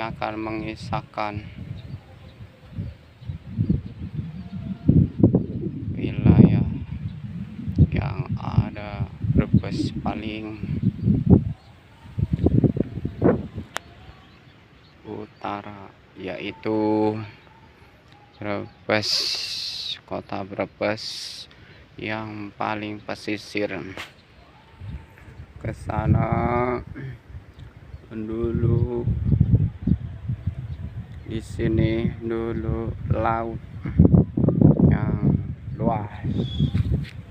kami akan mengisahkan wilayah yang ada Brebes paling utara, yaitu Brebes, kota Brebes yang paling pesisir. Ke sana dulu, di sini dulu laut yang luas,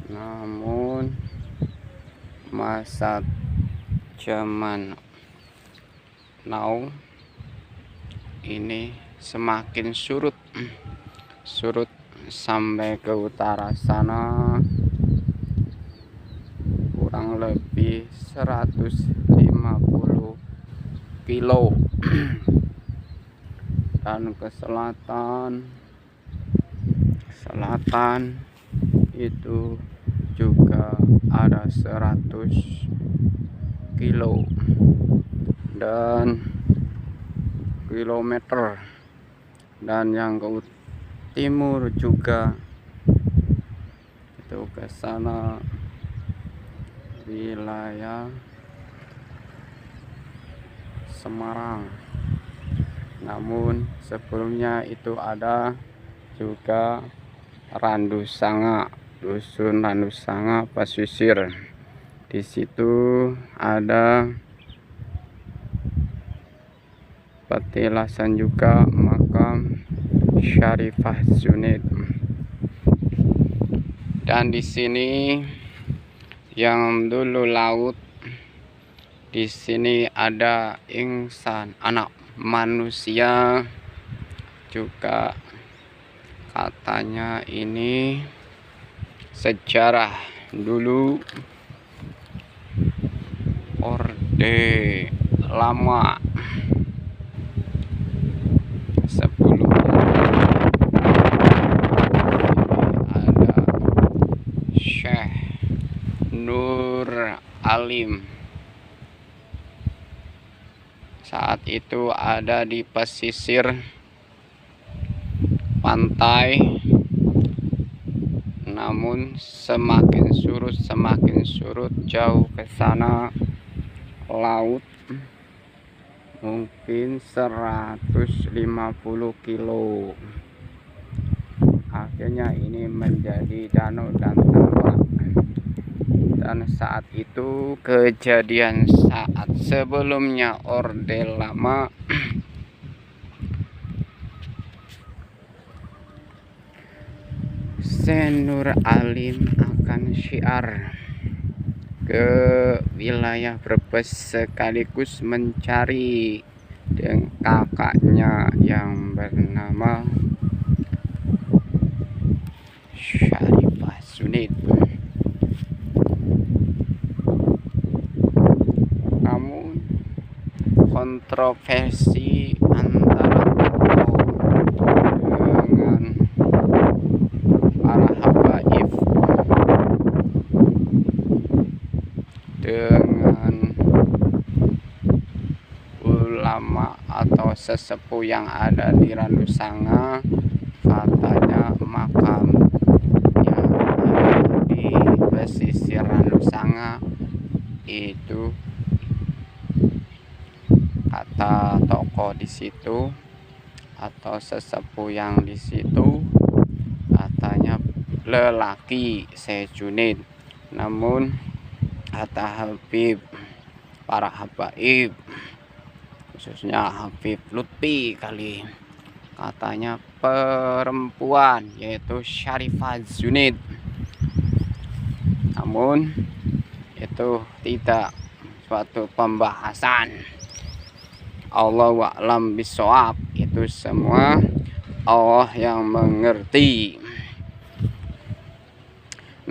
namun masa zaman now ini semakin surut sampai ke utara sana kurang lebih 150 kilo dan ke selatan itu juga ada 100 kilo dan kilometer, dan yang ke timur juga itu ke sana wilayah Semarang. Namun sebelumnya itu ada juga Randu Sanga, dusun Randu Sanga pesisir. Di situ ada petilasan juga makam Syarifah Junid. Dan di sini yang dulu laut, di sini ada insan, anak manusia juga. Katanya ini sejarah dulu Orde Lama sebelumnya ada Syekh Nur Alim. Saat itu ada di pesisir pantai, namun semakin surut jauh ke sana laut mungkin 150 kilo. Akhirnya ini menjadi danau dan tambak. Dan saat itu kejadian saat sebelumnya Orde Lama Nur Alim akan syiar ke wilayah Brebes sekaligus mencari dengan kakaknya yang bernama Syarifah Junid. Namun kontroversi antara dengan para habaib dengan ulama atau sesepuh yang ada di Randu Sanga, katanya makam yang ada di pesisir Randu Sanga itu, kata tokoh di situ atau sesepuh yang di situ, katanya lelaki Syekh Junid. Namun kata Habib, para habaib khususnya Habib Lutfi kali, katanya perempuan, yaitu Syarifah Junid. Namun itu tidak suatu pembahasan. Allahu a'lam bishawab, itu semua Allah yang mengerti.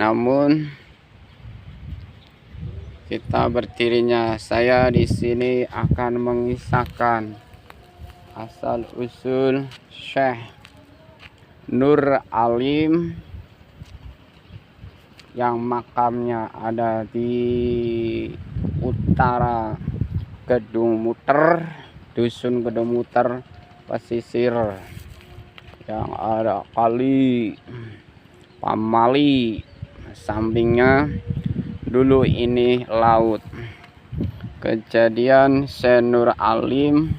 Namun kita berdirinya saya di sini akan mengisahkan asal usul Syekh Nur Alim yang makamnya ada di utara Gedung Muter dusun Kedumuter pesisir yang ada kali Pamali, sampingnya dulu ini laut. Kejadian Syekh Nur Alim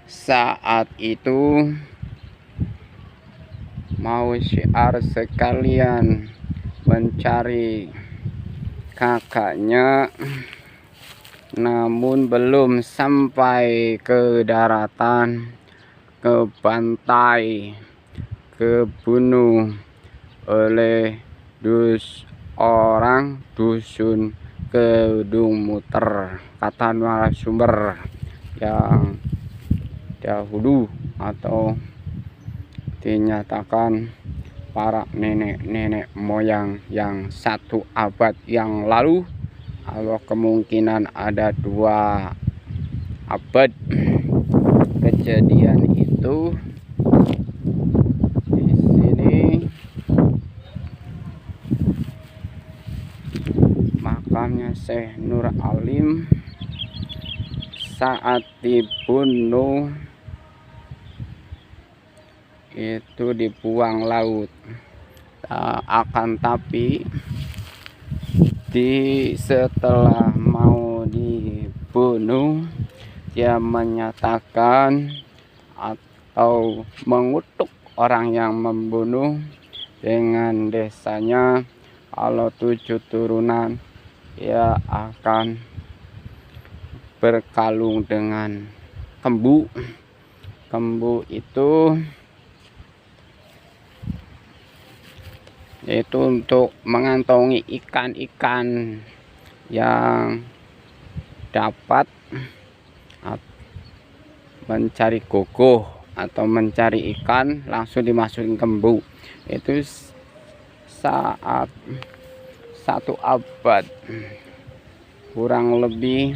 saat itu mau syiar sekalian mencari kakaknya, namun belum sampai ke daratan, ke pantai, kebunuh oleh orang dusun Kedumuter, kata narasumber yang dahulu atau dinyatakan para nenek-nenek moyang yang 1 abad yang lalu, atau kemungkinan ada 2 abad. Kejadian itu di sini makamnya Syekh Nur Alim saat dibunuh itu dibuang laut. Akan tapi setelah mau dibunuh, dia menyatakan atau mengutuk orang yang membunuh dengan desanya, kalau 7 turunan ia akan berkalung dengan kembu. Kembu itu yaitu untuk mengantongi ikan-ikan yang dapat mencari gogoh atau mencari ikan, langsung dimasukin kembu. Itu saat 1 abad kurang lebih,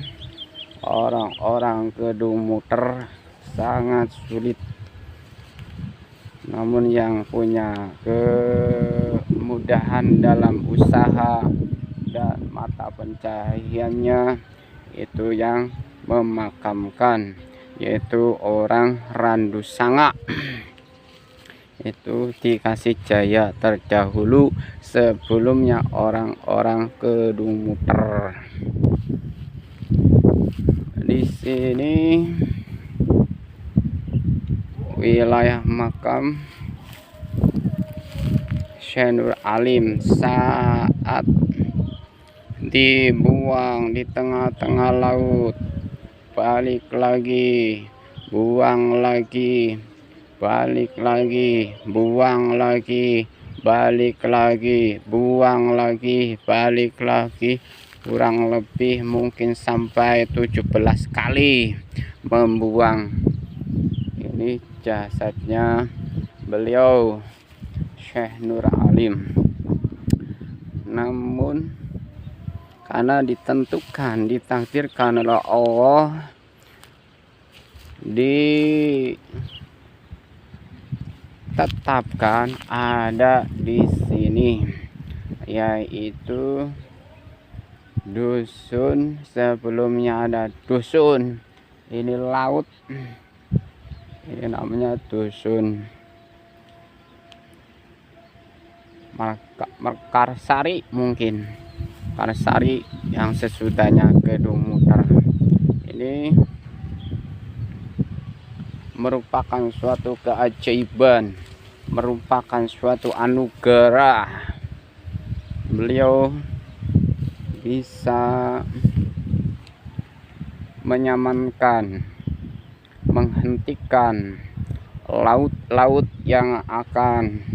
orang-orang Kedumuter sangat sulit. Namun yang punya kemudahan dalam usaha dan mata pencahariannya itu yang memakamkan, yaitu orang Randu Sanga. Itu dikasih jaya terdahulu, sebelumnya orang-orang Kedumuter. Di sini wilayah makam Syekh Nur Alim saat dibuang di tengah-tengah laut, balik lagi, buang lagi, balik lagi, buang lagi, balik lagi, buang lagi, balik lagi, kurang lebih mungkin sampai 17 kali membuang. Ini jasadnya beliau Syekh Nur Alim. Namun karena ditakdirkan oleh Allah ditetapkan ada di sini, yaitu dusun. Sebelumnya ada dusun, ini laut, ini namanya dusun Mekarsari, mungkin Mekarsari yang sesudahnya Kedumuter. Ini merupakan suatu keajaiban, merupakan suatu anugerah. Beliau bisa menyamankan, menghentikan laut-laut yang akan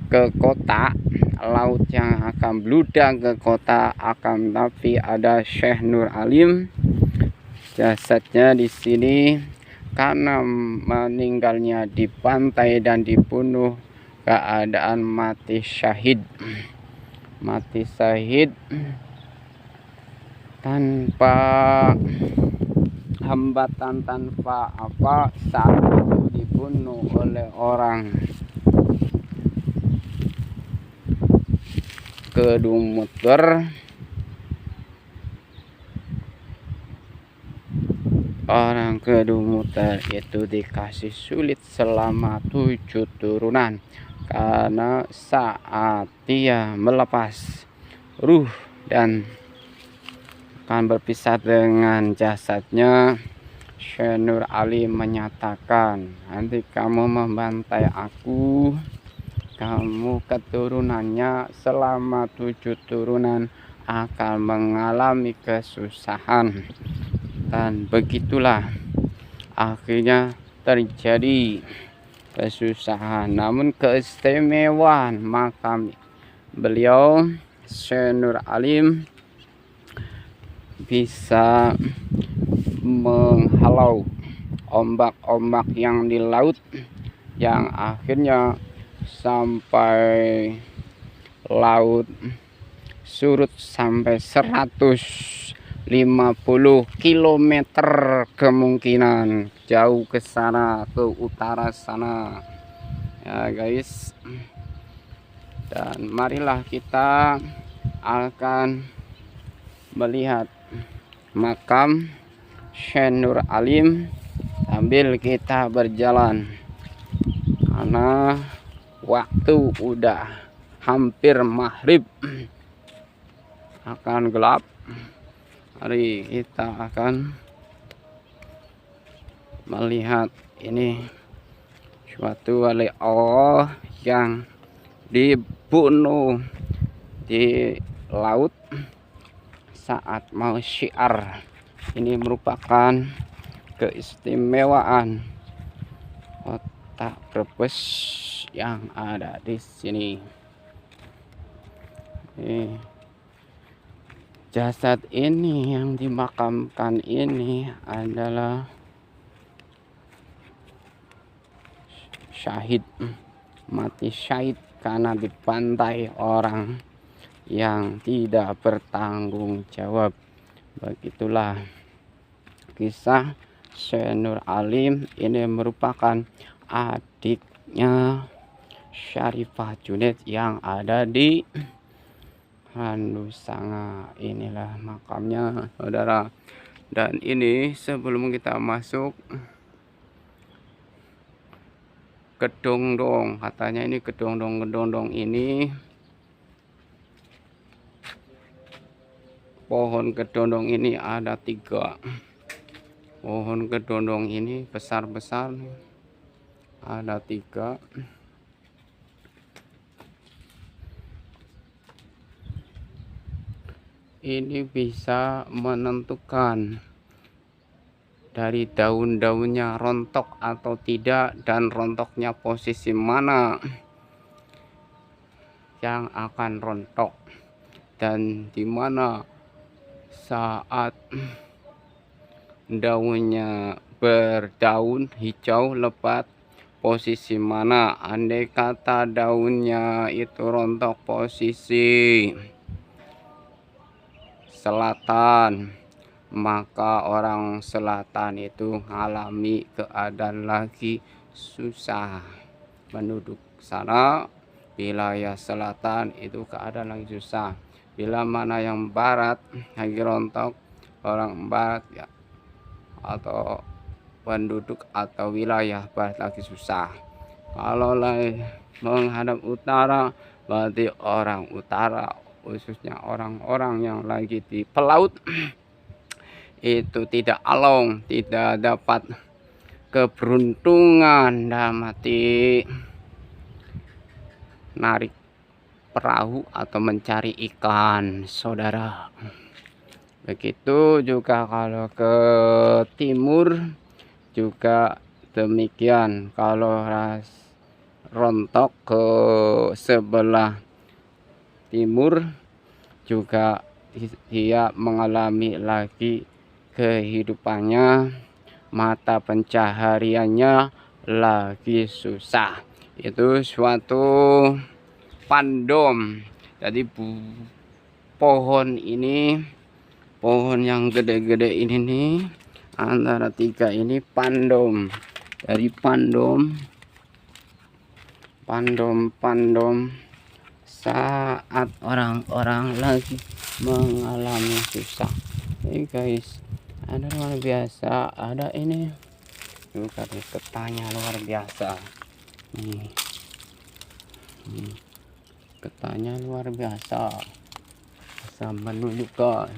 ke kota, laut yang akan bludak ke kota. Akan tapi ada Syekh Nur Alim, jasadnya di sini karena meninggalnya di pantai dan dibunuh keadaan mati syahid. Mati syahid tanpa hambatan, tanpa apa, saat itu dibunuh oleh orang Kedumuter. orang Kedumuter itu dikasih sulit selama 7 turunan, karena saat dia melepas ruh dan akan berpisah dengan jasadnya, Syekh Nur Alim menyatakan, nanti kamu membantai aku, kamu keturunannya selama 7 turunan akan mengalami kesusahan. Dan begitulah akhirnya terjadi kesusahan. Namun keistimewaan makam beliau Syekh Nur Alim bisa menghalau ombak-ombak yang di laut, yang akhirnya sampai laut surut sampai 150 km kemungkinan jauh ke sana, ke utara sana ya guys. Dan marilah kita akan melihat makam Syekh Nur Alim sambil kita berjalan, karena waktu udah hampir maghrib, akan gelap. Mari kita akan melihat ini suatu wali Allah yang dibunuh di laut saat mau syiar. Ini merupakan keistimewaan kota Brebes yang ada di sini. Jasad ini yang dimakamkan ini adalah syahid, mati syahid karena dibantai orang yang tidak bertanggung jawab. Begitulah kisah Syekh Nur Alim. Ini merupakan adiknya Syarifah Junaid yang ada di Randu Sanga. Inilah makamnya saudara. Dan ini sebelum kita masuk Kedondong, katanya ini Kedondong ini pohon kedondong ini ada 3 pohon kedondong ini besar-besar, ada 3. Ini bisa menentukan dari daun-daunnya rontok atau tidak, dan rontoknya posisi mana yang akan rontok, dan di mana saat daunnya berdaun hijau lebat, posisi mana. Andai kata daunnya itu rontok posisi selatan, maka orang selatan itu mengalami keadaan lagi susah. Penduduk sana wilayah selatan itu keadaan lagi susah. Bila mana yang barat lagi rontok, orang barat ya, atau penduduk atau wilayah barat lagi susah. Kalau lagi menghadap utara, berarti orang utara, khususnya orang-orang yang lagi di pelaut itu tidak along, tidak dapat keberuntungan dalam arti narik perahu atau mencari ikan saudara. Begitu juga kalau ke timur juga demikian. Kalau rontok ke sebelah timur juga dia mengalami lagi kehidupannya, mata pencahariannya lagi susah. Itu suatu pandom. Jadi pohon ini, pohon yang gede-gede ini nih, antara 3 ini pandom. Dari pandom saat orang-orang lagi mengalami susah. Guys, ada luar biasa, ada ini juga nih, ketanya luar biasa nih. Ketanya luar biasa, bisa menunjukkan.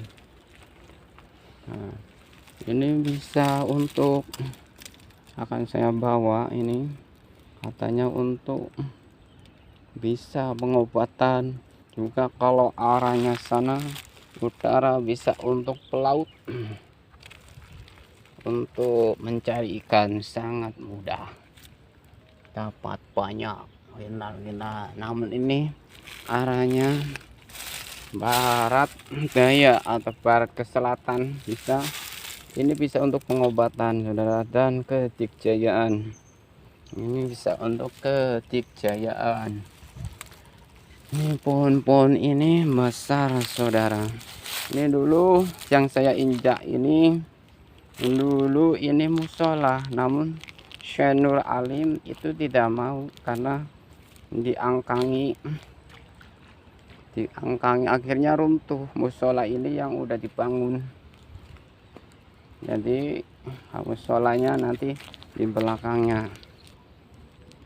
Nah, ini bisa untuk akan saya bawa ini, katanya untuk bisa pengobatan juga. Kalau arahnya sana utara bisa untuk pelaut, untuk mencari ikan sangat mudah, dapat banyak benar-benar. Namun ini arahnya barat daya atau barat ke selatan, bisa ini bisa untuk pengobatan saudara, dan kedikjayaan. Ini bisa untuk kedikjayaan. Ini pohon-pohon ini besar saudara. Ini dulu yang saya injak ini, dulu ini musola, namun Syekh Nur Alim itu tidak mau karena diangkangi, akhirnya runtuh musola ini yang udah dibangun. Jadi musolanya nanti di belakangnya.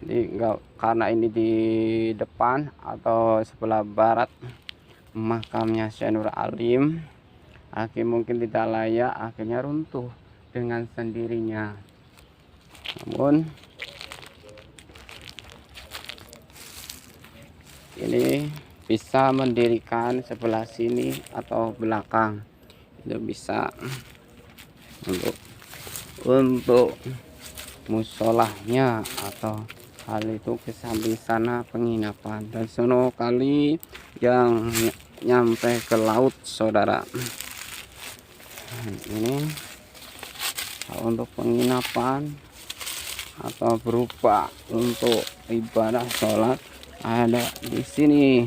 Jadi enggak, karena ini di depan atau sebelah barat makamnya Syekh Nur Alim, akhirnya mungkin tidak layak, akhirnya runtuh dengan sendirinya. Namun ini bisa mendirikan sebelah sini atau belakang, itu bisa untuk musolahnya, atau hal itu ke samping sana penginapan, dan sono kali yang nyampe ke laut saudara. Ini untuk penginapan atau berupa untuk ibadah sholat ada di sini,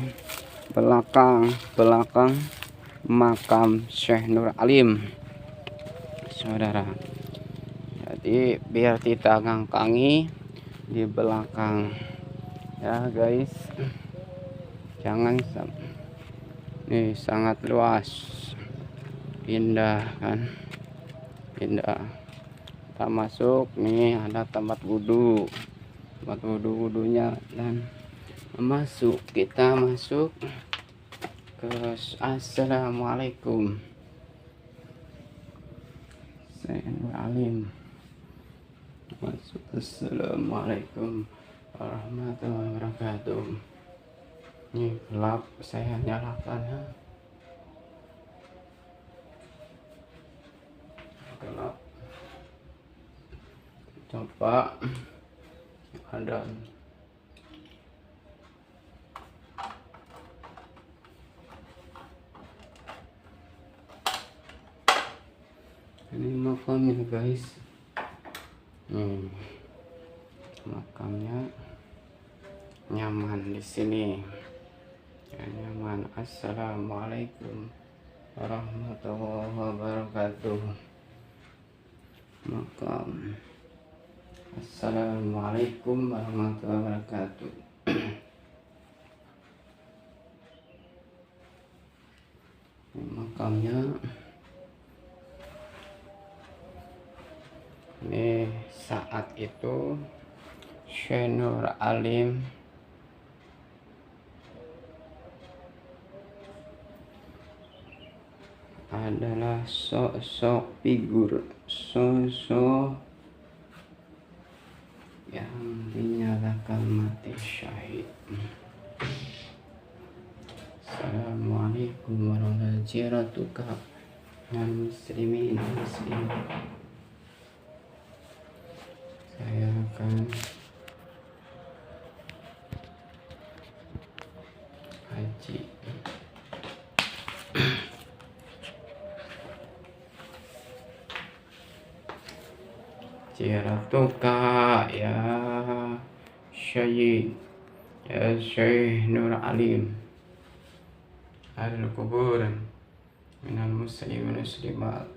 belakang makam Syekh Nur Alim saudara. Jadi biar tidak ngangkangi di belakang ya guys, jangan ini sangat luas, indah kan, indah. Kita masuk nih, ada tempat wudhunya, dan kita masuk ke assalamualaikum Syekh Nur Alim. Masuk, assalamualaikum warahmatullahi wabarakatuh. Ini gelap, saya nyalakan ya. Gelap, coba ada ini makamnya guys. Makamnya nyaman di sini ya, nyaman. Assalamualaikum warahmatullahi wabarakatuh. Makam, assalamualaikum warahmatullahi wabarakatuh. Makamnya ini saat itu Syekh Nur Alim adalah sosok figur, sosok yang dinyatakan mati syahid. Assalamualaikum warahmatullahi wabarakatuh. Muslimin muslim, saya akan haji. Ziyaratuka ya Syekh, ya Syekh Nur Alim al-kubur minal muslimin muslimat.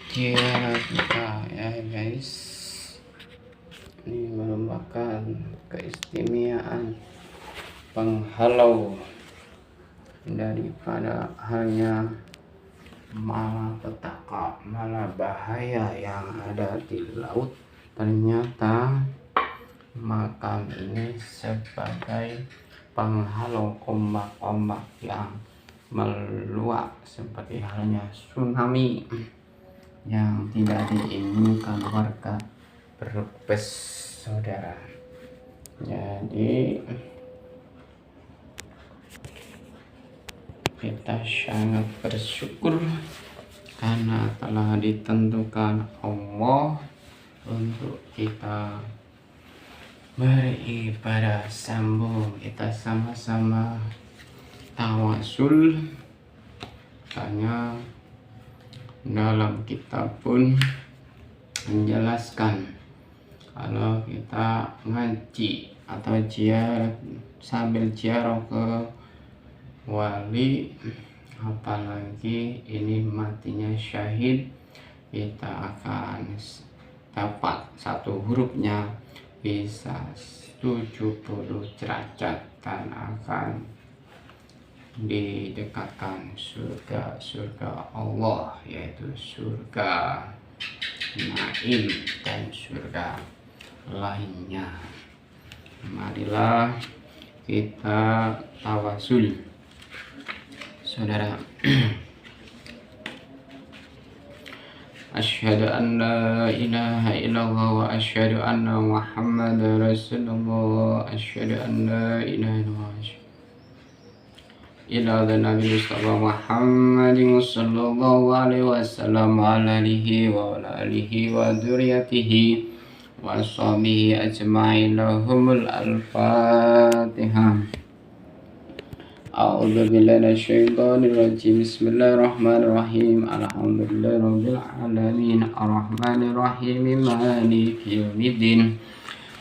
Ziyaratuka ya guys. Ini merupakan keistimewaan penghalau daripada hanya malapetaka, bahaya yang ada di laut. Ternyata makam ini sebagai penghalau ombak-ombak yang meluap seperti halnya tsunami yang tidak diinginkan warga Brebes, saudara. Jadi kita sangat bersyukur karena telah ditentukan Allah untuk kita beribadah. Sambung kita sama-sama tawasul, karena dalam kitab pun menjelaskan kalau kita ngaji atau sambil ziarah ke wali, apalagi ini matinya syahid, kita akan dapat satu hurufnya bisa 70 derajat dan akan didekatkan surga Allah, yaitu surga Naim dan surga lainnya. Marilah kita tawasul, saudara. Asyhadu an la ilaha illallah wa asyhadu anna Muhammadar Rasulullah. Asyhadu an la ilaha illallah ila Nabi Mustafa Muhammadin sallallahu alaihi wasallam wa alihi wa dzurriyyatihi wa sahbihi ajma'in. Lahumul al-Fatihah. A'udzu billahi minasyaitonir rajim. Bismillahirrahmanirrahim. Alhamdulillahirabbil alamin. Arrahmanir rahim. Maliki yaumiddin.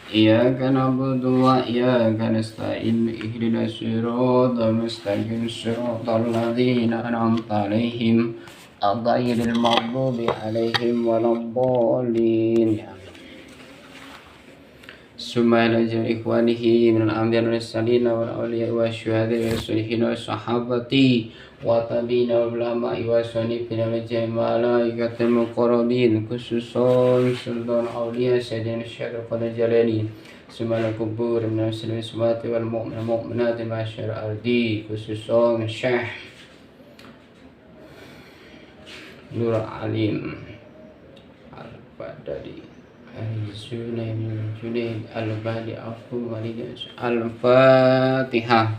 Iyyaka na'budu wa iyyaka nasta'in. Ihdinas siratal mustaqim. Siratal ladzina an'amta 'alaihim ghairil maghdubi 'alaihim waladdallin. Summa ikhwanihi minal anbiya'i wal mursalin wal awliya'i wasyuhada'i wassalihin wassahabati wa tabi'in wal ulama'i wassanifin wal malaikatil muqarrabin, khususan sultan awliya sayyidina Syekh Qadar Jalani. Summa al-kubur minal muslimin sumati wal mu'minati masyar ardi, khususan Syekh Nur Alim Al-Badari Al-Fatihah.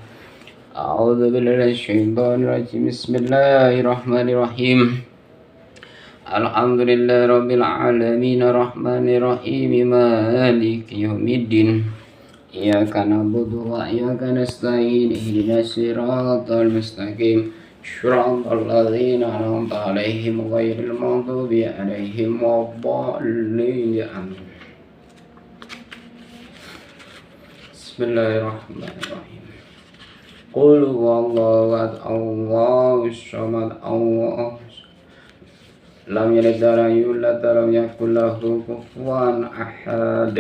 A'udzu billahi minasyaitonir rajim. Bismillahirrahmanirrahim. Alhamdulillahirabbil alamin arrahmanir rahim maliki yaumiddin. Iyyaka na'budu wa iyyaka nasta'in. Ihdinas siratal mustaqim. Shiratal ladzina an'amta 'alaihim ghairil maghdubi 'alaihim waladdallin. Amin. Bismillahirrahmanirrahim. Qul huwallahu ahad, Allahus samad, lam yalid wa lam yulad wa lam yakul lahu kufuwan ahad.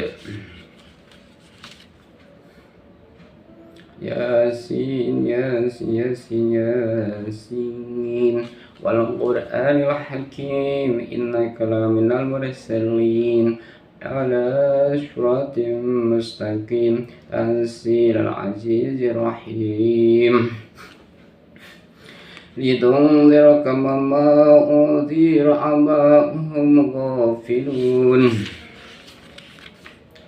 Yasin yasin yasin yasin wal qur'anil hakim, innaka laminal mursalin ala siratim mustaqim tanzilal azizir rahim. Lidunzira kama unzira aba'uhum ghafilun.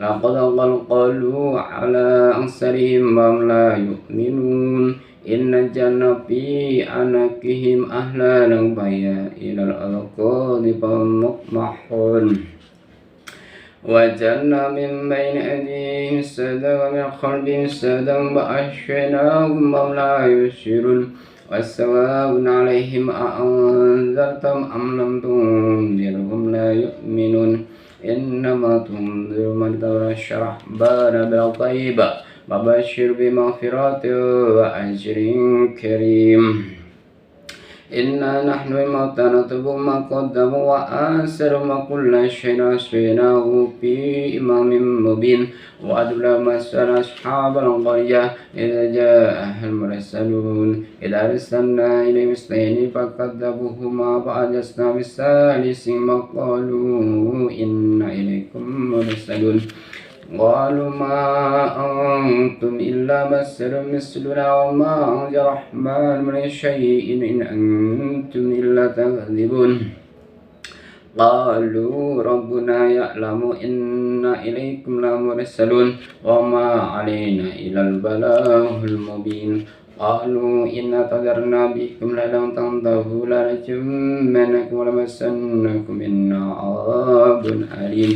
Laqad qalqalu ala aksarihim wa la yu'minun. Inna janna fi anakihim ahlan baya ilal alqadi famahun. Wa janna min bayni aydihim sada wa min khalfihim sada wa ashynahum wa la yusirun. Wassawa'un alaihim a'anzartam am lam tunzirhum la yu'minun. Innama tunziru man tawassyara bana bil ghaib wa basyir bi maghfiratin wa ajrin karim. إنا نحن الموتى نكتب ما قدموا وآثروا وكل شيء أحصيناه في إمام مبين وأدبر مثل أصحاب القرية إذا جاء المرسلون إذا أرسلنا إليهم اثنين فكذبوهما فأجزنا بالثالث وقالوا إنا إليكم مرسلون قالوا ما أنتم إلا بشر مثلنا وما أنزل الرحمن من شيء إن أنتم إلا تكذبون قالوا ربنا يعلم إنا إليكم لمرسلون وما علينا إلا البلاغ المبين قالوا إن اعتذرنا بكم لن تنتهوا لنرجمنكم ولمسنكم منا عذاب أليم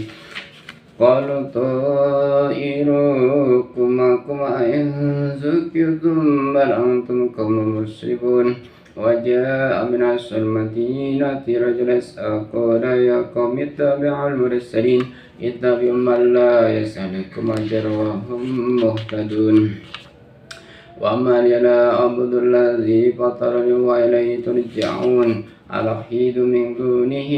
قالوا طائركم معكم أئن ذكرتم بل أنتم قوم مسرفون وجاء من أقصى المدينة رجل يسعى قال يا قوم اتبعوا المرسلين اتبعوا من لا يسألكم أجرا وهم مهتدون وما لي لا أعبد الذي فطرني وإليه ترجعون الوحيد من دونه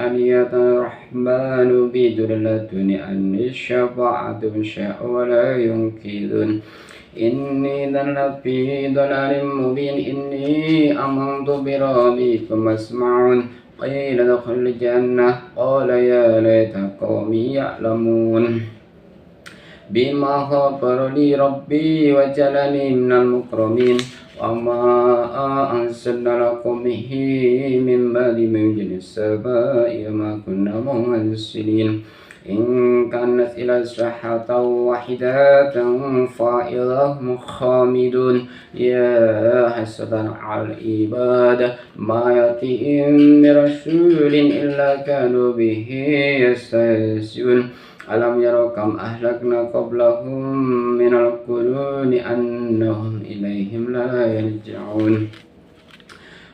آلهة الرحمن بدون لدن أن الشفاعة شاء ولا ينقذون إني ذل في ضلال مبين إني آمنت بربكم فاسمعون قيل ادخل الجنة قال يا ليت قومي يعلمون بما غفر لي ربي وجعلني من المكرمين وما أنزلنا لكم به من بعد موجد السماء وما كنا منزلين إن كانت إلى صيحة واحدة فإذا هم خامدون يا حسرة على العباد ما يأتيهم من رسول إلا كانوا به يستهزئون ألم يروا كم أهلكنا قبلهم من القرون أنهم إليهم لا يرجعون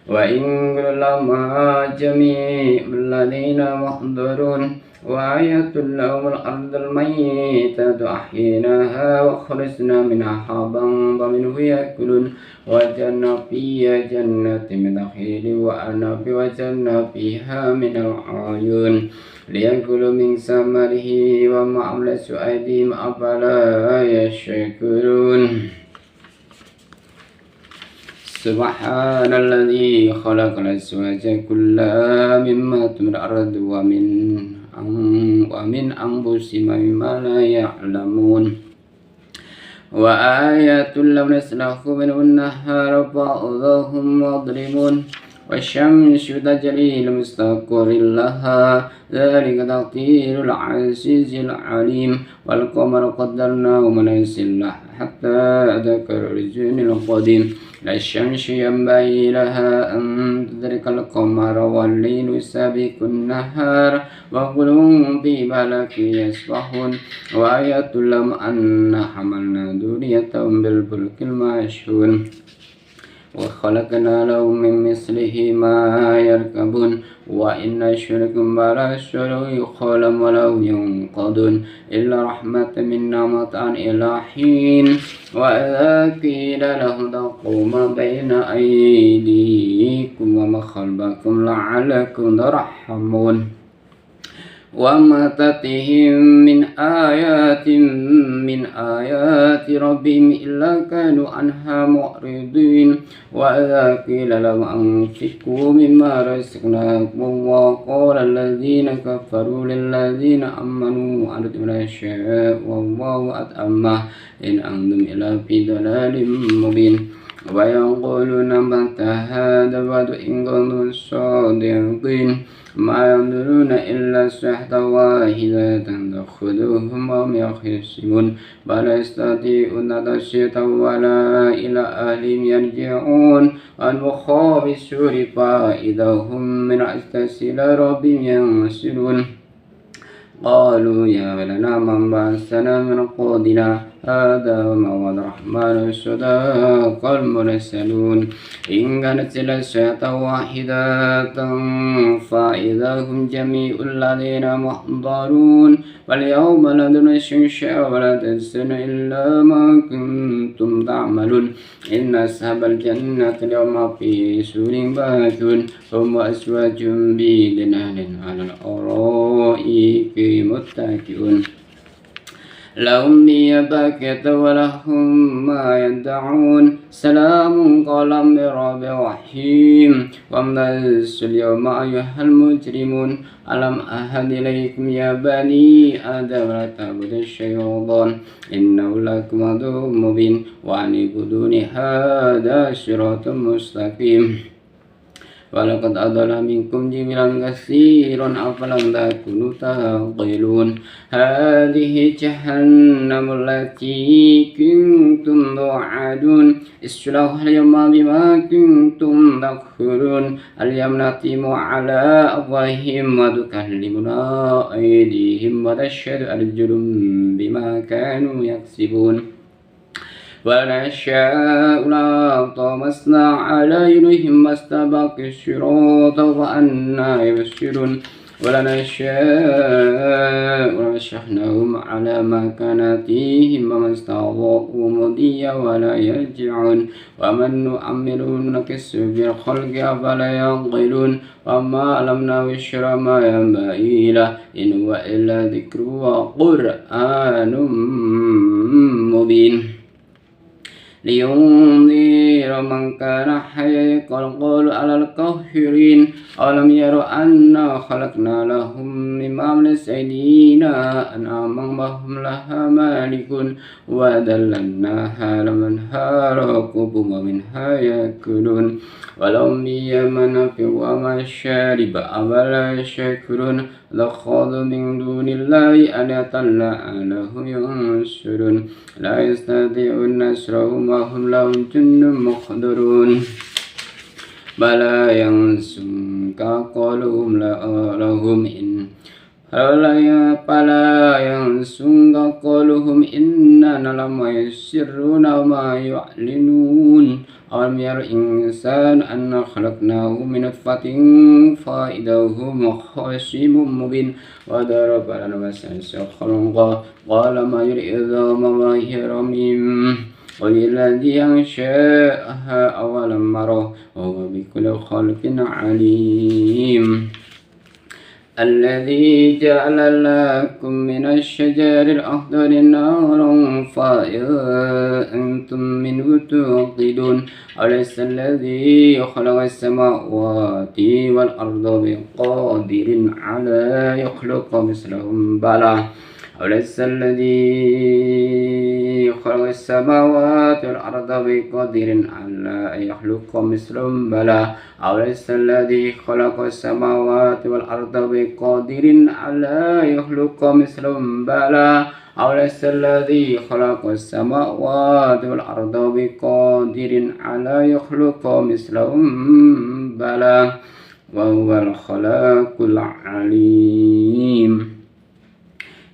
وإن لما جميع الذين محضرون وآية لهم الأرض الميتة أحييناها وخرجنا منها حبا فمنه يأكلون وجعلنا فيها جنات من نخيل وأعناب وجعلنا فيها من العيون ليأكلوا من ثمره وما عملت أيديهم أفلا يشكرون سبحان الذي خلق الأزواج كلها مما تنبت الأرض ومن أنفسهم مما لا يعلمون وآية لهم نسلخ منه النهار فإذا هم مظلمون والشمس تجري لمستقر لها ذلك تقدير العزيز العليم والقمر قدرناه منازل حتى ذكر الرجل القديم لا الشمس ينبغي لها أن تدرك القمر والليل سابق النهار وكل في فلك يسبحون وآية لهم أن حملنا ذريتهم بالفلك المشحون وخلقنا لهم من مثله ما يركبون وإن أشركم بلا شرك يخلم ولو ينقضون إلا رحمة منا متاعا إلى حين وإذا قيل لهم اتقوا ما بين أيديكم وما خلفكم لعلكم ترحمون وما تأتيهم من آيات ربهم إلا كانوا عنها معرضين وإذا قيل لهم أنفقوا مما رزقناكم وقال الذين كفروا للذين آمنوا أنتم لا شاء والله أطعمه إن أنتم إلا في ضلال مبين ويقولون متى هذا الوعد إن كنتم صادقين ما ينظرون إلا صيحة واحدة تأخذهم وهم يخصمون بل يستطيعون تشريعا ولا إلى أهلهم يرجعون الوخاء بالسور فإذا هم من أستسل ربهم ينسلون قالوا يا ولنا من بعثنا من قودنا هذا موعد الرحمن صدق المرسلون إن كانت إلا صيحة واحدة فإذا هم جميع الذين محضرون واليوم لا ننسى شيئا ولا تنسون إلا ما كنتم تعملون إن أصحاب الجنة اليوم في سور باكون هم وأزواج بظلال على الأرائك متكئون لهم فيها فاكهة ولهم ما يدعون سلام قولا من رب رحيم وامتازوا اليوم أيها المجرمون ألم أعهد إليكم يا بني آدم لا تعبدوا الشيطان إنه لكم عدو مبين وأن اعبدوني هذا صراط مستقيم ولقد أضل منكم جبلا كثيرا أفلم تكونوا تعقلون هذه جهنم التي كنتم توعدون اصلوها اليوم بما كنتم تكفرون اليوم نختم على أفواههم وتكلمنا أيديهم وتشهد أرجلهم بما كانوا يكسبون ونشاء لطمسنا على أعينهم واستبقوا الصراط فأنى يبصرون ولنشاء لمسخناهم على مكانتهم وما استطاعوا مضيا ولا يرجعون ومن نعمره نكسه في الخلق أفلا يعقلون وما علمناه الشر ما ينبغي له إن هو إلا ذكر وقرآن مبين لينذر من كان حيا قالوا على الكافرين ألم يروا أنا خلقنا لهم مما عملت أيدينا أنعاما وهم لها مالكون وذللناها لمن ركوبهم ومنها يأكلون ولهم فيها منافع ومشارب أفلا يشكرون اتخذوا من دون الله آلهة لعلهم ينصرون لا يستطيعون نصرهم وهم لهم جند محضرون بلى ينصرك قولهم لهم إن فلا ينصرك قولهم إننا لما يسرون وما يعلنون ألم ير الإنسان أنا خلقناه من نطفة فإذا هو خصيم مبين وضرب لنا مثلا خلقا قال ما يريد ما هي رميم وللذي أنشأها أول مرة وهو بكل خلق عليم الذي جعل لكم من الشجر الأخضر نارا فإذا أنتم منه توقدون أليس الذي خلق السماوات والأرض بقادر على يخلق مثلهم بلى أليس الذي خلق السماوات والأرض بقادر على أن يخلق مثلهم بلى أليس الذي خلق السماوات والأرض بقادر على يخلق مثلهم بلى أليس الذي خلق السماوات والأرض بقادر على يخلق مثلهم بلى وهو الخلاق العليم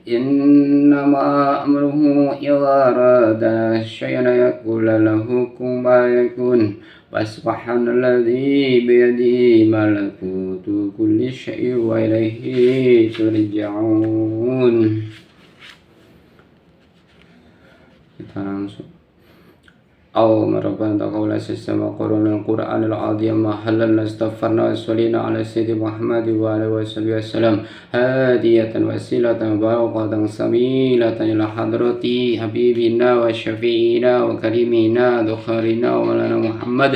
إنما أمره إذا أراد شيئا يقول له كن فيكون وسبحان الذي بيده ملكوت كل شيء وإليه ترجعون. Kita langsung اللهم ربنا تقبل السماء قرون القرآن العظيم وحللنا استغفرنا وصلينا على سيدنا محمد وعلى وصحبه وسلم هادية وسيلة مباركة سبيلة إلى حضرة حبيبنا وشفيعنا وكريمنا ذخرنا ومولانا محمد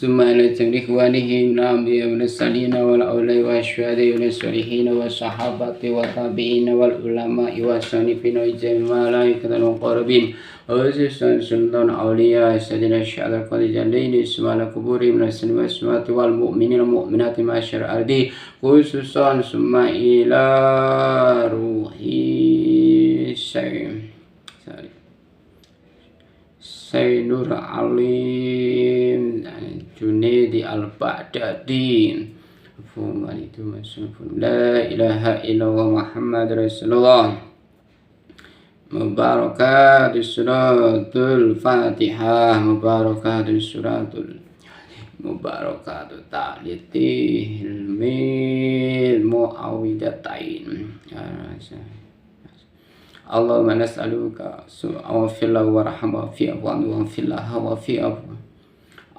ثم إلى جميع إخوانه من الأنبياء والمرسلين والأولياء والشهداء والصالحين والصحابة والتابعين والعلماء والصالحين وجميع الملائكة المقربين وخصوصا سلطان أولياء سيدنا الشهداء القادة الليل اسماء القبور من السماء والسماوات والمؤمنين والمؤمنات معشر الأرض خصوصا ثم إلى روحي Sayyidul Alim Junaidi Al-Baghdadi La ilaha illallah Muhammad Rasulullah. Mubarakatul suratul Fatihah, mubarakatul suratul mubarakatul ta'litih mil mu'awidatain. Allahumma nas'aluka su'awafillahu warahmah fi abwanhu wa fillaha wa fi abwanhu.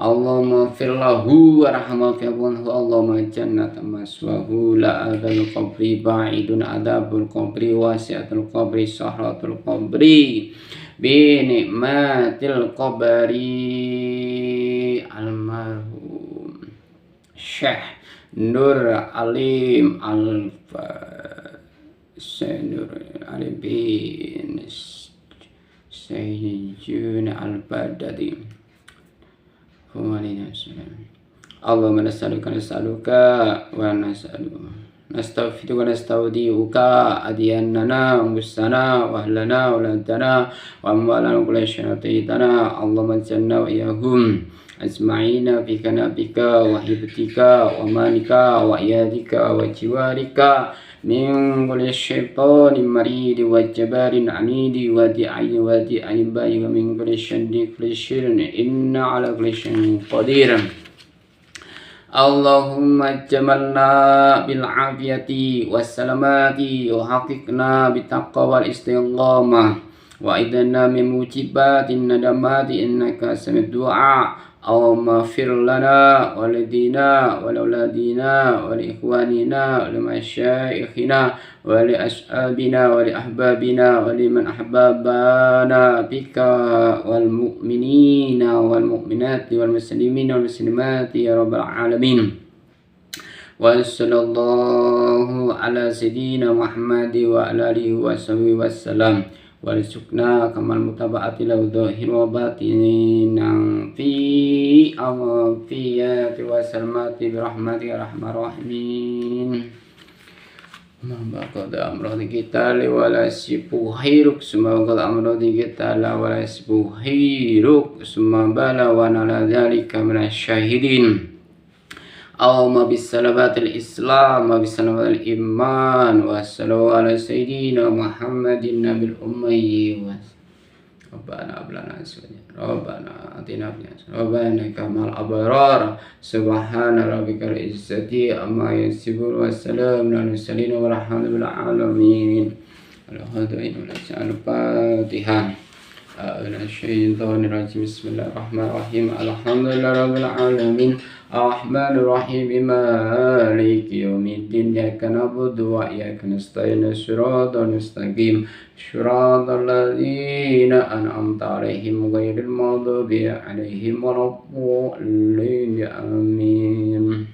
Allahumma firlahu warahmah fi abwanhu. Allahumma jannat maswahu la adal qabri ba'idun adabul qabri wasi'atul qabri sahratul qabri bi ni'matil qabri almarhum Syekh Nur Alim Nur Alim bin Sayyidun Al-Badadi. Allahumma nas'aluka wa nastaghfiruka wa nastaudiuka adyanana wa musana wa ahlana wa lantana wa amwalana wa kulla syai'atana. Allahumma janna wa iyahum ajma'ina bika nabika wa hibtika wa manika wa iyadika wa jiwarika min kulli syaitanin maridi wa jabarin anidi wa di'ayi bayi wa min kulli syaddi kulli syirin inna ala kulli syai'in qadir. Allahumma jamalna bil afiyati was salamati wa haqiqna bit taqwa wal istiqamah wa idna min mujibatin nadamati innaka samid du'a. Allahumma fir lana wa lidina wa lauladina wa li ikhwanina wa li masyaikhina wa li ashabina wa li ahbabina wa li man ahbabana bika wal mu'minina wal mu'minati wal muslimina wal muslimati ya rabbal alamin. Wa sallallahu ala sayyidina Muhammad wa ala alihi wa sahbihi wassalam. Warzuqna kamal mutaba'ati lahu dhahir wa batinan fi amfiyati wa salmati birahmati rahmar rahimin. Mambaqad amrati kita li wala sibu hiruk sumaqad amrati kita la wala sibu hiruk sumabala wa nala dhalika minasyahidin. Allahumma bisalawatil islam wa bisalawatil iman wa sallallahu ala sayyidina Muhammadin nabil ummi wa Rabbana ablana aswanya Rabbana atina Rabbana kamal abrar subhana rabbikal izzati amma yasifun wa salamun ala mursalin walhamdulillahi alamin. Al-Fatihah. Bismillahirrahmanirrahim. Alhamdulillahi rabbil alamin arrahmanir rahim maliki yaumiddin iyyaka na'budu wa iyyaka nasta'in shiratal mustaqim shiratal ladzina an'amta 'alaihim ghairil maghdubi 'alaihim waladdallin amin.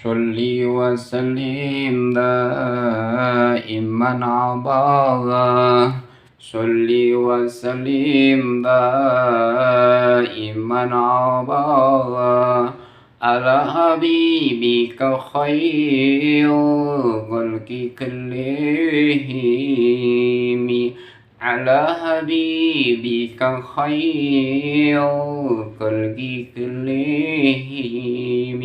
Sholli wa sallim daiman abada. Sholli wa sallim daiman abada ala habibika khairul khalqi kullihim. Ala habibika khairul khalqi kullihim.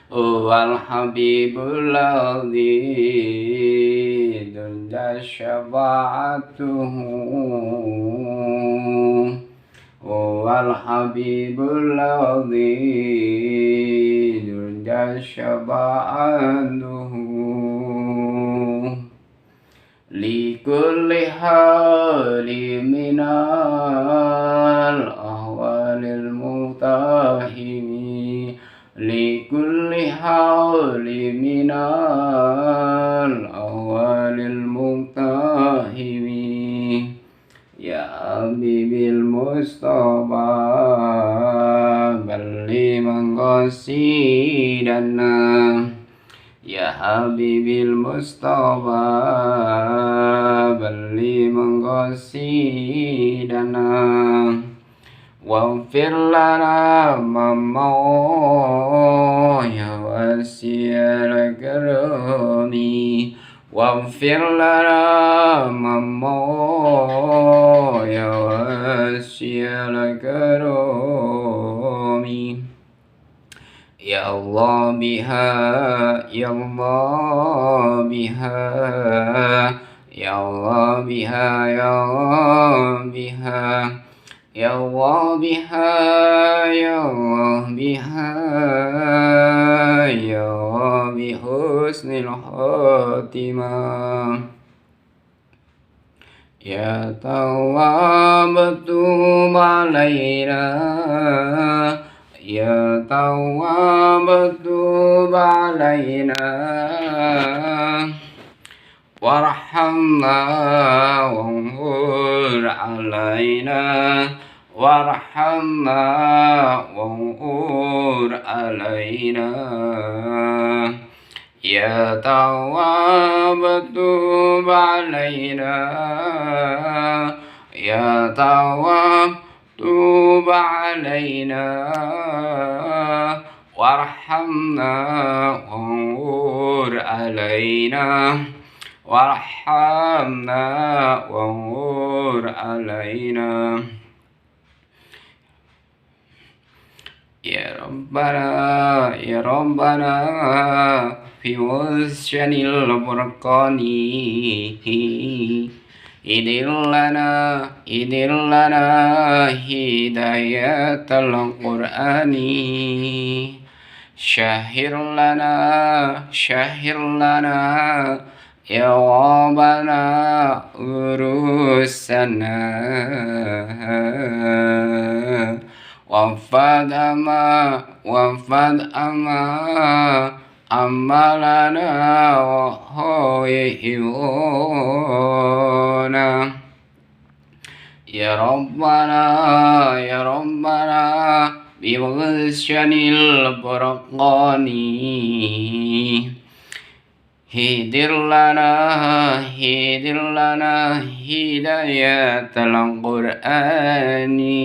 Wal habibul ladzi dunda syafa'atuhu. Wal habibul ladzi dunda syafa'atuhu. Li kulli hali minal ahwalil mutahimi. Li kulli hawli minal awalil muqtahimi. Ya Habibil Mustafa balli maqasidana. Ya Habibil Mustafa balli maqasidana. Waghfir lana ya wasi'al karami. Waghfir lana ya wasi'al karami. Ya Allah biha, ya Allah biha, ya Allah biha, ya Allah biha. Ya Allah biha, ya Allah biha, ya Allah bihusnil khatimah. Ya Tawwab tub alaina, ya Tawwab tub alaina, warhamna wanzur alaina, warhamna wanzur alaina. Ya Tawwab tub alaina, ya Tawwab tub alaina, warhamna wanzur alaina, warhamna wanzur alaina. Ya Rabbana, ya Rabbana, fi wasyanil burqani, idillana hidayatal qur'ani, syahir lana ya Rabbana urusana, wafad ama amalana wa hoyihuna. Ya Rabbana, ya Rabbana, biwasyanil burqani, hidir lana hidayatal qur'ani,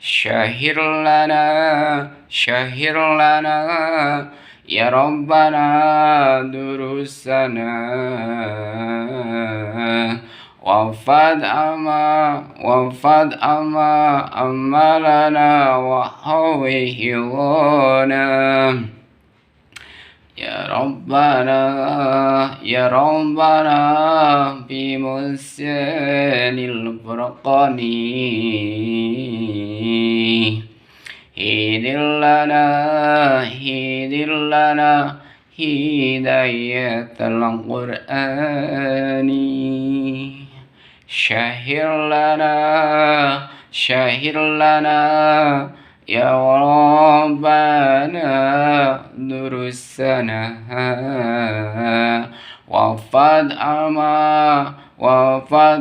syahir lana ya Rabbana durusana, wafad ama amalana wa hawihilana. Ya Rabbana, ya Rabbana, bimusyanil burqani, hidir lana hidayatal qur'ani, syahir lana ya Rabbana durusana, wafad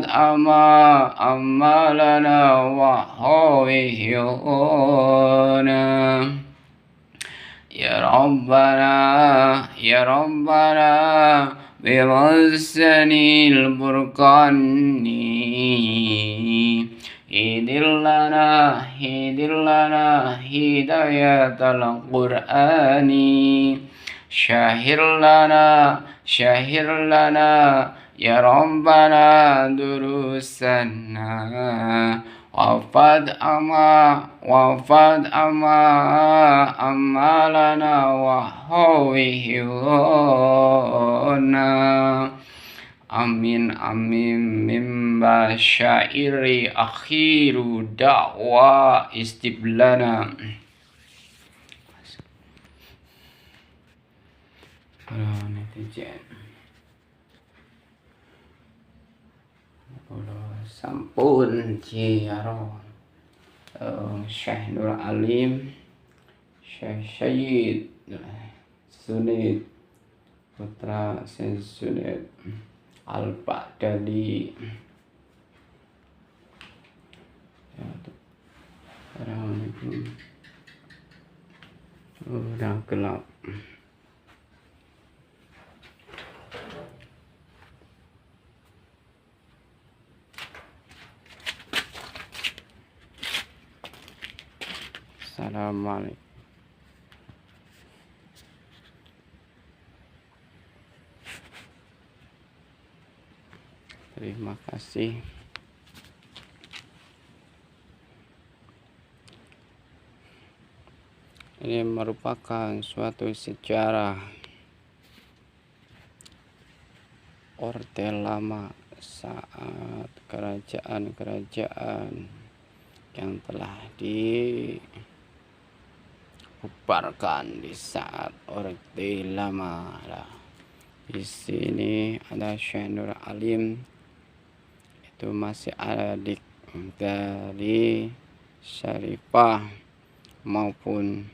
ama amalana wa hawihilana. Ya Rabbana, ya Rabbana, biwasyanil burqani, hidir lana hidayatal qur'ani, syahir lana ya Rabbana durusana, wafad ama amalana wa hawihilana. Amin amin mimba syairi akhiru da'wa istiblana. Para netizen, sampun ciaro Syekh Nur Alim, Syekh Syed Sunit Putra Syekh Sunit Al-Baghdadi. Ya, sekarang itu udah gelap. Assalamualaikum. Terima kasih. Ini merupakan suatu sejarah Orde Lama saat kerajaan-kerajaan yang telah dibubarkan di saat Orde Lama. Di sini ada Syekh Nur Alim, itu masih adik dari Syarifah maupun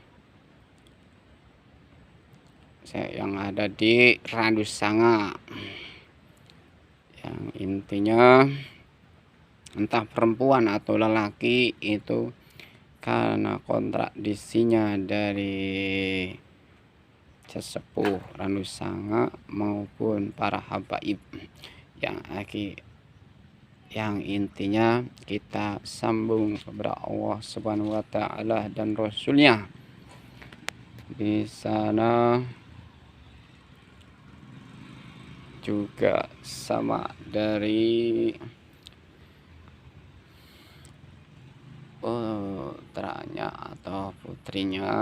yang ada di Randu Sanga, yang intinya entah perempuan atau lelaki itu karena kontradisinya dari sesepuh Randu Sanga maupun para habaib yang intinya kita sambung kepada Allah Subhanahu wa taala dan Rasulnya. Di sana juga sama dari putranya atau putrinya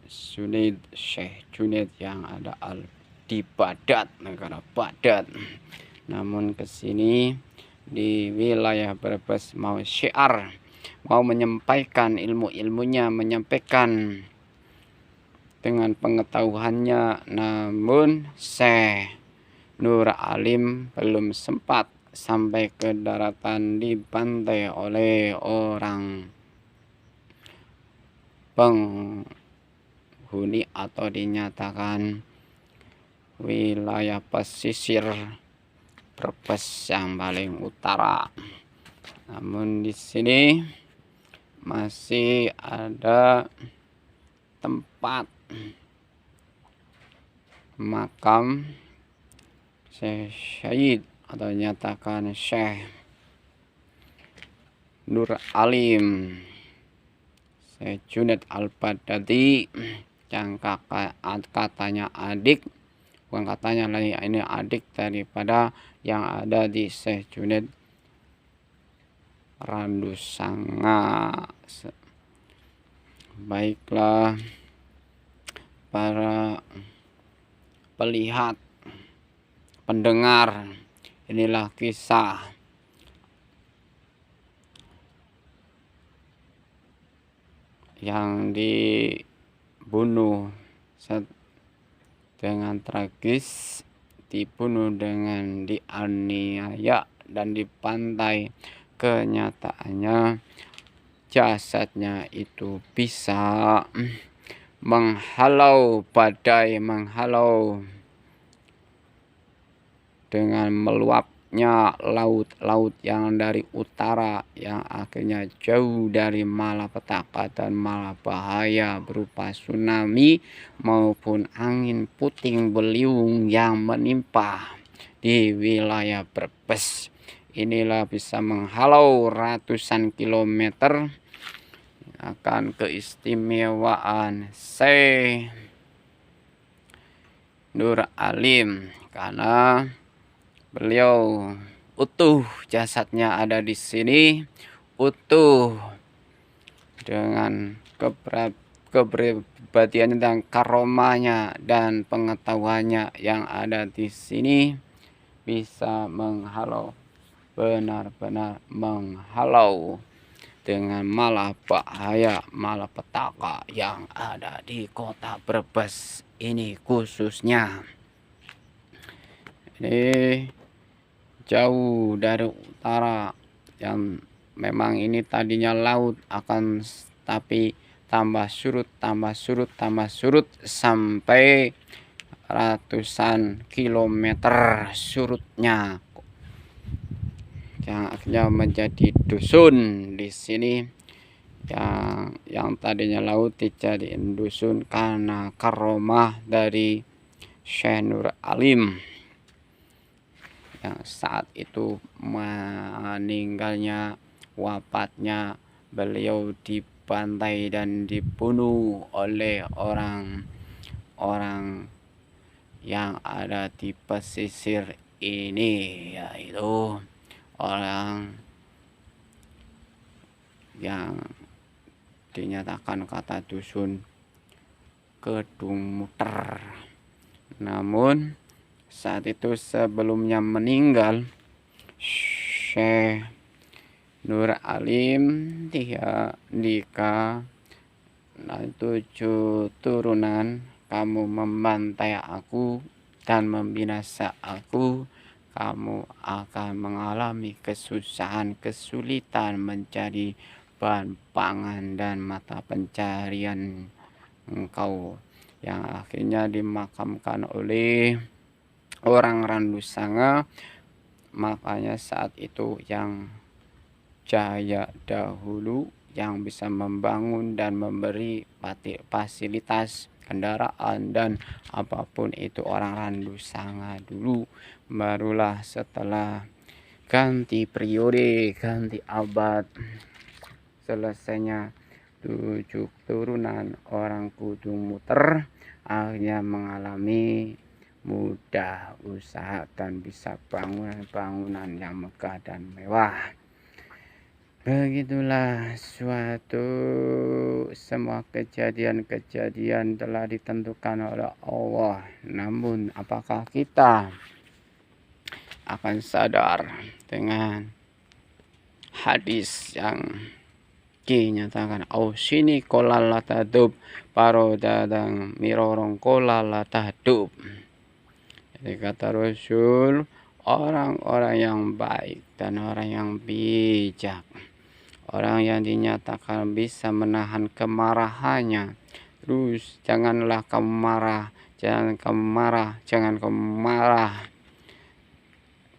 Syekh Junaid yang ada di Baghdad, negara Baghdad. Namun kesini di wilayah Brebes mau syiar, mau menyampaikan ilmunya, menyampaikan dengan pengetahuannya, namun Syekh Nur Alim belum sempat sampai ke daratan, dibantai oleh orang penghuni atau dinyatakan wilayah pesisir Brebes yang paling utara. Namun di sini masih ada tempat makam Syekh Syahid atau nyatakan Syekh Nur Alim, Syekh Junaid Al-Baghdadi, yang katanya adik, bukan katanya lagi, ini adik daripada yang ada di Syekh Junaid Randu Sanga. Baiklah para pelihat, pendengar, inilah kisah yang dibunuh dengan tragis, dibunuh dengan dianiaya dan dipantai. Kenyataannya jasadnya itu bisa menghalau badai, menghalau dengan meluapnya laut-laut yang dari utara, yang akhirnya jauh dari malapetaka dan malabahaya berupa tsunami maupun angin puting beliung yang menimpa di wilayah Brebes. Inilah bisa menghalau ratusan kilometer. Akan keistimewaan Syekh Nur Alim karena beliau utuh, jasadnya ada di sini utuh dengan kepribadiannya dan karomanya dan pengetahuannya yang ada di sini, bisa menghalau, benar-benar menghalau dengan malabahaya, malapetaka yang ada di kota Brebes ini khususnya. Ini jauh dari utara, yang memang ini tadinya laut, akan tapi tambah surut sampai ratusan kilometer surutnya, yang akhirnya menjadi dusun di sini, yang tadinya laut dijadiin dusun karena karomah dari Syekh Nur Alim yang saat itu meninggalnya, wafatnya, beliau dibantai dan dibunuh oleh orang-orang yang ada di pesisir ini, yaitu orang yang dinyatakan kata dusun Kedung Muter. Namun saat itu sebelumnya meninggal, Syekh Nur Alim dia nikah 7 turunan, kamu membantai aku dan membinasa aku, kamu akan mengalami kesusahan, kesulitan mencari bahan pangan dan mata pencarian engkau, yang akhirnya dimakamkan oleh orang Randu Sanga. Makanya saat itu yang jaya dahulu yang bisa membangun dan memberi fasilitas kendaraan dan apapun itu orang Randu Sanga dulu. Barulah setelah ganti periode, ganti abad, selesainya 7 turunan orang kudu muter, akhirnya mengalami mudah usaha dan bisa bangunan yang megah dan mewah. Begitulah semua kejadian-kejadian telah ditentukan oleh Allah. Namun apakah kita akan sadar dengan hadis yang dinyatakan sini kolala tadub paro dadang mirorong kolala tadub. Jadi kata Rasul, orang-orang yang baik dan orang yang bijak, orang yang dinyatakan bisa menahan kemarahannya, terus jangan kamu marah,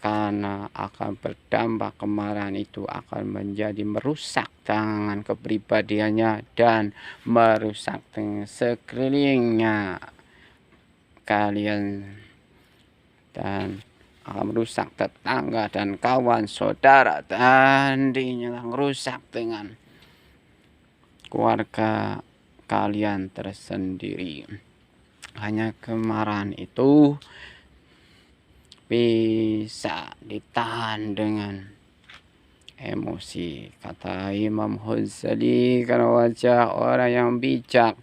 karena akan berdampak kemarahan itu akan menjadi merusak dengan kepribadiannya dan merusak dengan sekelilingnya kalian, dan akan merusak tetangga dan kawan saudara, dan merusak dengan keluarga kalian tersendiri. Hanya kemarahan itu bisa ditahan dengan emosi. Kata Imam Ghazali, karena wajah orang yang bijak,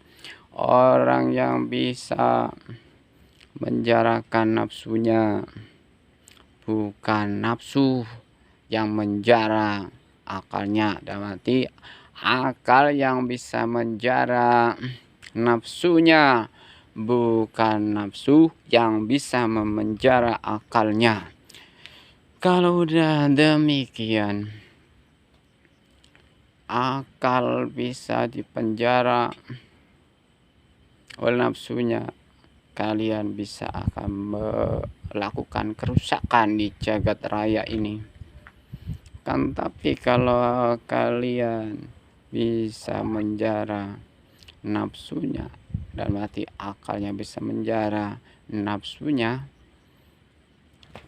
orang yang bisa menjarakan nafsunya, bukan nafsu yang menjara akalnya. Dan mati akal yang bisa menjara nafsunya, bukan nafsu yang bisa memenjara akalnya. Kalau udah demikian, akal bisa dipenjara oleh nafsunya, kalian bisa akan melakukan kerusakan di jagat raya ini. Kan tapi kalau kalian bisa menjara nafsunya dan mati akalnya bisa menjara nafsunya,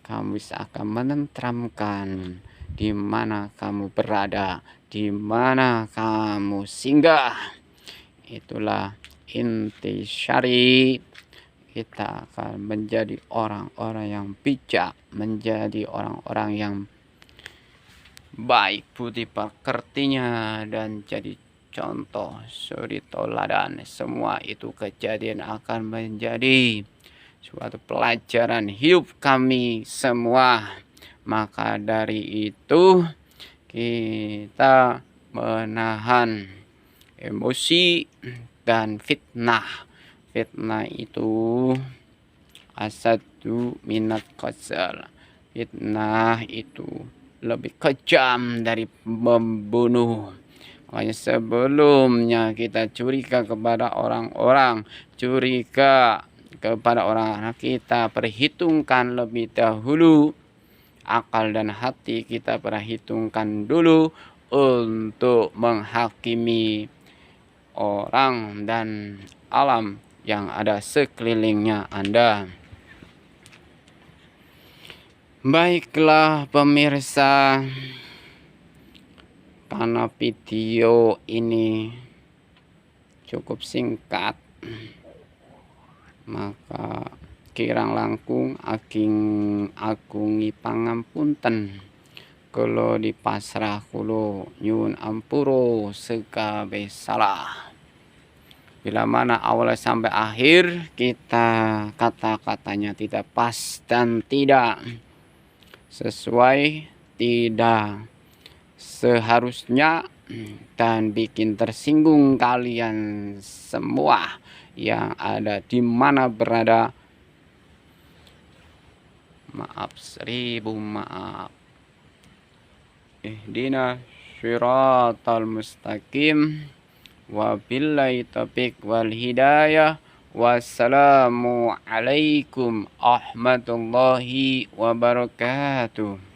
kamu bisa akan menenteramkan di mana kamu berada, di mana kamu singgah. Itulah inti syari. Kita akan menjadi orang-orang yang bijak, menjadi orang-orang yang baik budi pekertinya, dan jadi contoh suri toladan. Semua itu kejadian akan menjadi suatu pelajaran hidup kami semua. Maka dari itu kita menahan emosi dan fitnah. Fitnah itu asadu minat qazal. Fitnah itu lebih kejam dari membunuh. Makanya sebelumnya kita curiga kepada orang-orang, curiga kepada orang, kita perhitungkan lebih dahulu. Akal dan hati kita perhitungkan dulu untuk menghakimi orang dan alam yang ada sekelilingnya Anda. Baiklah pemirsa, karena video ini cukup singkat, maka kirang langkung agungi pangapunten kula dipasrah kula nyuwun ampura segawé salah. Bila mana awal sampai akhir kita kata-katanya tidak pas dan tidak sesuai, tidak seharusnya, dan bikin tersinggung kalian semua yang ada di mana berada. Maaf, 1000 maaf. Ihdina syiratal mustaqim. Wabillahi taufiq wal hidayah. Wassalamu alaikum warahmatullahi wabarakatuh.